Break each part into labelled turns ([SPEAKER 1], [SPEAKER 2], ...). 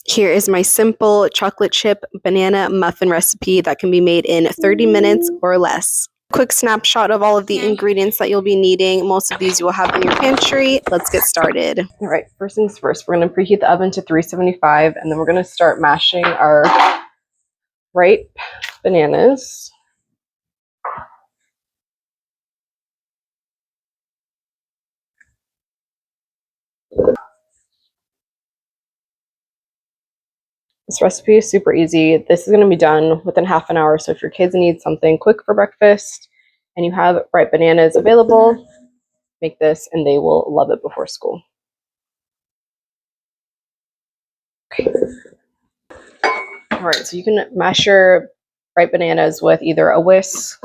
[SPEAKER 1] Here is my simple chocolate chip banana muffin recipe that can be made in 30 minutes or less. Quick snapshot of all of the ingredients that you'll be needing. Most of these you will have in your pantry. Let's get started. All right, first things first, we're going to preheat the oven to 375, and then we're going to start mashing our ripe bananas. This recipe is super easy. This is going to be done within half an hour. So if your kids need something quick for breakfast and you have ripe bananas available, make this and they will love it before school. Okay. All right, so you can mash your ripe bananas with either a whisk,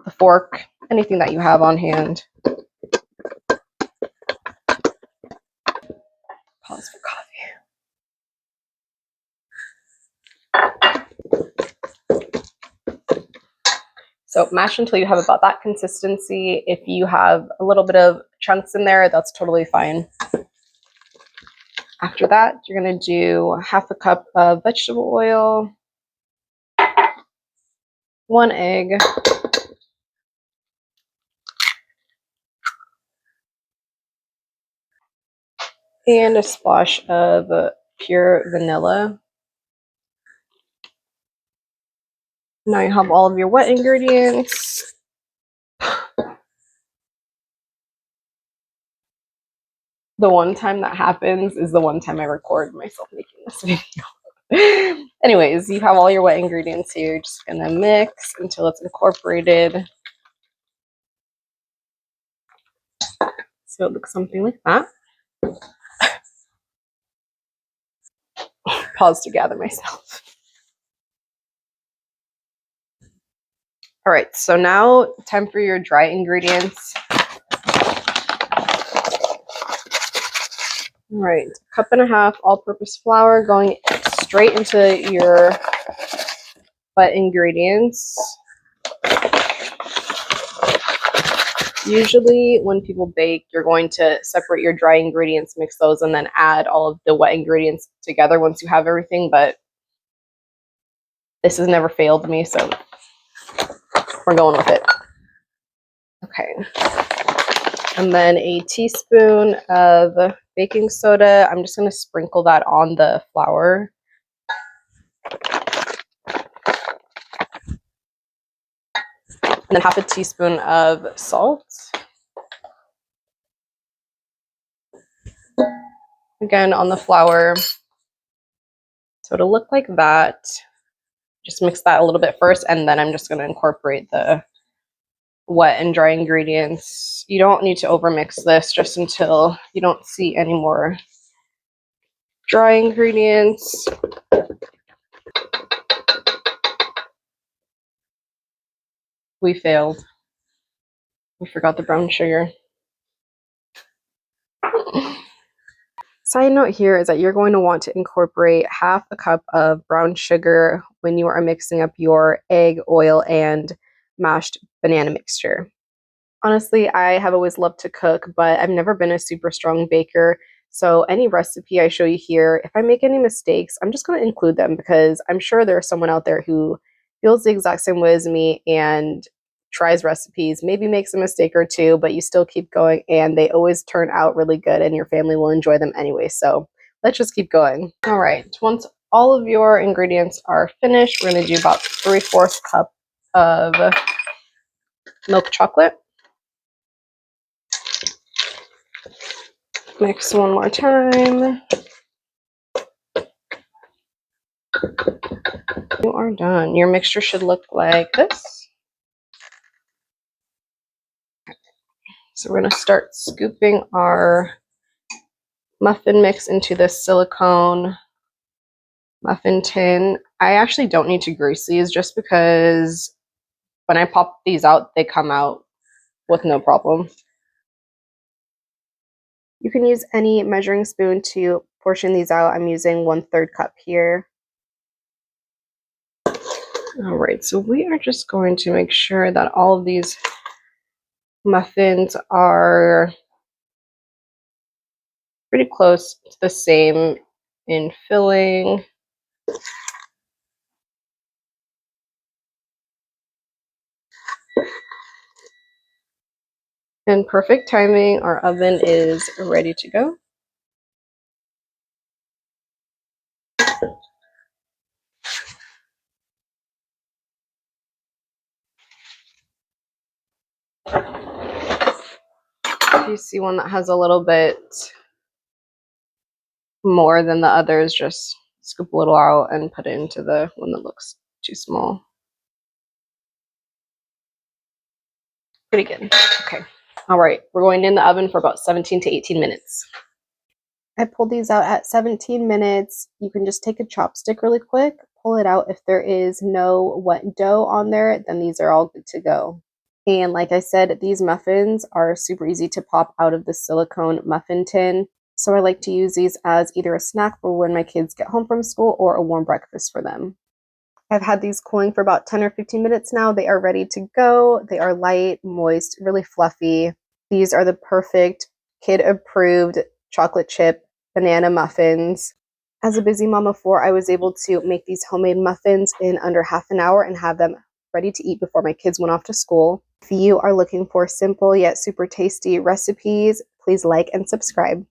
[SPEAKER 1] a fork, anything that you have on hand. Pause for coffee. So mash until you have about that consistency. If you have a little bit of chunks in there, that's totally fine. After that, you're going to do half a cup of vegetable oil, 1 egg, and a splash of pure vanilla. Now you have all of your wet ingredients. The one time that happens is the one time I record myself making this video. Anyways, you have all your wet ingredients here. You're just gonna mix until it's incorporated. So it looks something like that. Pause to gather myself. All right, so now time for your dry ingredients. All right, 1.5 cups all-purpose flour going straight into your wet ingredients. Usually when people bake, you're going to separate your dry ingredients, mix those, and then add all of the wet ingredients together once you have everything, but this has never failed me, so we're going with it. Okay. And then a teaspoon of baking soda. I'm just going to sprinkle that on the flour. And then half a teaspoon of salt. Again, on the flour. So it'll look like that. Just mix that a little bit first, and then I'm just going to incorporate the wet and dry ingredients. You don't need to overmix this just until you don't see any more dry ingredients. We failed. We forgot the brown sugar. Side note here is that you're going to want to incorporate half a cup of brown sugar when you are mixing up your egg, oil, and mashed banana mixture. Honestly, I have always loved to cook, but I've never been a super strong baker. So any recipe I show you here, if I make any mistakes, I'm just going to include them because I'm sure there's someone out there who feels the exact same way as me and tries recipes, maybe makes a mistake or two, but you still keep going and they always turn out really good and your family will enjoy them anyway. So let's just keep going. All right, once all of your ingredients are finished, we're going to do about 3/4 cup of milk chocolate. Mix one more time. You are done. Your mixture should look like this. So we're going to start scooping our muffin mix into this silicone muffin tin. I actually don't need to grease these just because when I pop these out, they come out with no problem. You can use any measuring spoon to portion these out. I'm using 1/3 cup here. All right, so we are just going to make sure that all of these muffins are pretty close to the same in filling. And perfect timing, our oven is ready to go. If you see one that has a little bit more than the others, just scoop a little out and put it into the one that looks too small. Pretty good. Okay. All right. We're going in the oven for about 17 to 18 minutes. I pulled these out at 17 minutes. You can just take a chopstick really quick, pull it out. If there is no wet dough on there, then these are all good to go. And like I said, these muffins are super easy to pop out of the silicone muffin tin. So I like to use these as either a snack for when my kids get home from school or a warm breakfast for them. I've had these cooling for about 10 or 15 minutes now. They are ready to go. They are light, moist, really fluffy. These are the perfect kid-approved chocolate chip banana muffins. As a busy mom of four, I was able to make these homemade muffins in under half an hour and have them ready to eat before my kids went off to school. If you are looking for simple yet super tasty recipes, please like and subscribe.